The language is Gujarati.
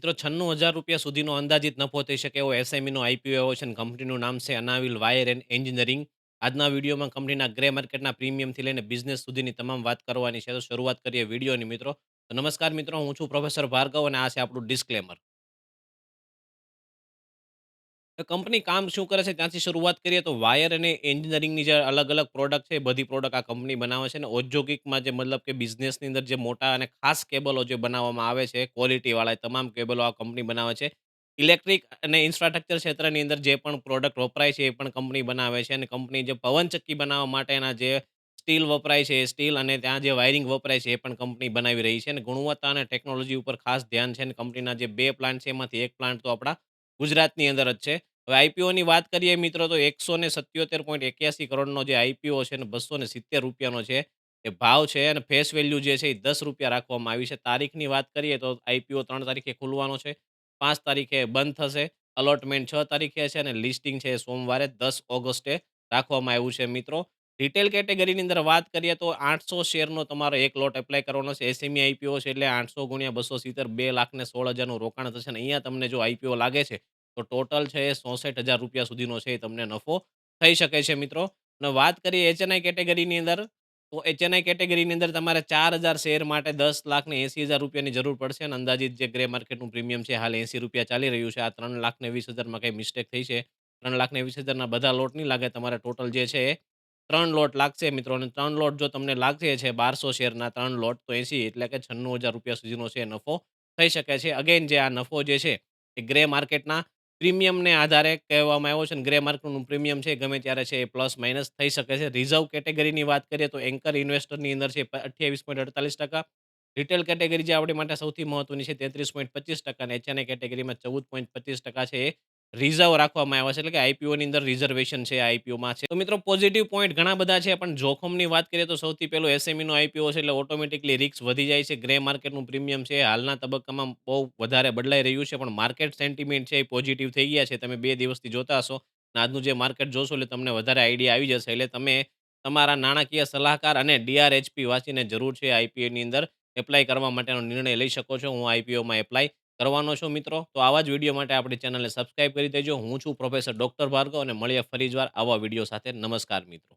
મિત્રો ₹96,000 સુધીનો અંદાજિત નફો થઈ શકે એવો એસએમઈનો આઈપીઓ આવ્યો છે અને કંપનીનું નામ છે અનાવિલ વાયર એન્ડ એન્જિનિયરિંગ. આજના વિડીયોમાં કંપનીના ગ્રે માર્કેટના પ્રીમિયમથી લઈને બિઝનેસ સુધીની તમામ વાત કરવાની છે. તો શરૂઆત કરીએ વિડીયોની મિત્રો. તો નમસ્કાર મિત્રો, હું છું પ્રોફેસર ભાર્ગવ અને આ છે આપણું ડિસ્ક્લેમર. તો કંપની કામ શું કરે છે ત્યાંથી શરૂઆત કરીએ તો વાયર અને એન્જિનિયરિંગની જે અલગ અલગ પ્રોડક્ટ છે, એ બધી પ્રોડક્ટ આ કંપની બનાવે છે અને ઔદ્યોગિકમાં જે મતલબ કે બિઝનેસની અંદર જે મોટા અને ખાસ કેબલો જે બનાવવામાં આવે છે ક્વોલિટીવાળા, એ તમામ કેબલો આ કંપની બનાવે છે. ઇલેક્ટ્રિક અને ઇન્ફ્રાસ્ટ્રક્ચર ક્ષેત્રની અંદર જે પણ પ્રોડક્ટ વપરાય છે એ પણ કંપની બનાવે છે અને કંપની જે પવનચક્કી બનાવવા માટેના જે સ્ટીલ વપરાય છે, એ સ્ટીલ અને ત્યાં જે વાયરિંગ વપરાય છે એ પણ કંપની બનાવી રહી છે અને ગુણવત્તા અને ટેકનોલોજી ઉપર ખાસ ધ્યાન છે અને કંપનીના જે 2 પ્લાન્ટ છે એમાંથી એક પ્લાન્ટ તો આપણા ગુજરાતની અંદર જ છે. હવે આઈપીઓની વાત કરીએ મિત્રો તો 177.81 કરોડનો જે આઈપીઓ છે અને ₹270 છે એ ભાવ છે અને ફેસ વેલ્યુ જે છે એ ₹10 રાખવામાં આવી છે. તારીખની વાત કરીએ તો આઈપીઓ 3 તારીખે ખુલવાનો છે, 5 તારીખે બંધ થશે, અલોટમેન્ટ 6 તારીખે છે અને લિસ્ટિંગ છે એ સોમવારે 10 ઓગસ્ટે રાખવામાં આવ્યું છે મિત્રો. રિટેલ કેટેગરીની અંદર વાત કરીએ તો 800 શેરનો તમારો એક લોટ એપ્લાય કરવાનો છે. એસએમઈ આઈપીઓ છે એટલે 800 ગુણ્યા 270 2,16,000નું રોકાણ થશે અને અહીંયા તમને જો આઈપીઓ લાગે છે તો ટોટલ છે એ ₹64,000 સુધીનો છે એ તમને નફો થઈ શકે છે મિત્રો. અને વાત કરીએ એચએનઆઈ કેટેગરીની અંદર, તો એચએનઆઈ કેટેગરીની અંદર તમારે 4,000 શેર માટે ₹10,80,000 ની જરૂર પડશે અને અંદાજિત જે ગ્રે માર્કેટનું પ્રીમિયમ છે હાલ ₹80 ચાલી રહ્યું છે. આ 3,20,000માં કંઈ મિસ્ટેક થઈ છે. 3,20,000ના બધા લોટ નહીં લાગે. તમારે ટોટલ જે છે એ 3 લોટ લાગશે મિત્રો અને 3 લોટ જો તમને લાગશે છે 1,200 શેરના 3 લોટ, તો 80 એટલે કે ₹96,000 સુધીનો છે નફો થઈ શકે છે. અગેન જે આ નફો જે છે એ ગ્રે માર્કેટના પ્રીમિયમને આધારે કહેવામાં આવ્યો છે અને ગ્રે માર્કેટનું પ્રીમિયમ છે ગમે ત્યારે છે એ પ્લસ માઇનસ થઈ શકે છે. રિઝર્વ કેટેગરીની વાત કરીએ તો એન્કર ઇન્વેસ્ટરની અંદર છે 28.48%. રિટેલ કેટેગરી જે આપણી માટે સૌથી મહત્વની છે 33.25% અને એચએનઆઈ કેટેગરીમાં 14.25% છે એ રિઝર્વ રાખવામાં આવ્યા છે. એટલે કે આઈપીઓની અંદર રિઝર્વેશન છે આઈપીઓમાં છે. તો મિત્રો પોઝિટિવ પોઈન્ટ ઘણા બધા છે પણ જોખમની વાત કરીએ તો સૌથી પહેલું એસએમઈનો આઈપીઓ છે એટલે ઓટોમેટિકલી રિસ્ક વધી જાય છે. ગ્રે માર્કેટનું પ્રીમિયમ છે હાલના તબક્કામાં બહુ વધારે બદલાઈ રહ્યું છે પણ માર્કેટ સેન્ટિમેન્ટ છે એ પોઝિટિવ થઈ ગયા છે. તમે 2 દિવસથી જોતા હશો અને આજનું જે માર્કેટ જોશો એટલે તમને વધારે આઈડિયા આવી જશે. એટલે તમે તમારા નાણાકીય સલાહકાર અને ડીઆરએચપી વાંચીને જરૂર છે આઈપીઓની અંદર એપ્લાય કરવા માટેનો નિર્ણય લઈ શકો છો. હું આઈપીઓમાં એપ્લાય કરવાનો છો મિત્રો. તો આવા જ વિડીયો માટે આપણી ચેનલને સબસ્ક્રાઇબ કરી દેજો. હું છું પ્રોફેસર ડોક્ટર ભાર્ગવ અને મળીએ ફરી જ વાર આવા વિડીયો સાથે. નમસ્કાર મિત્રો.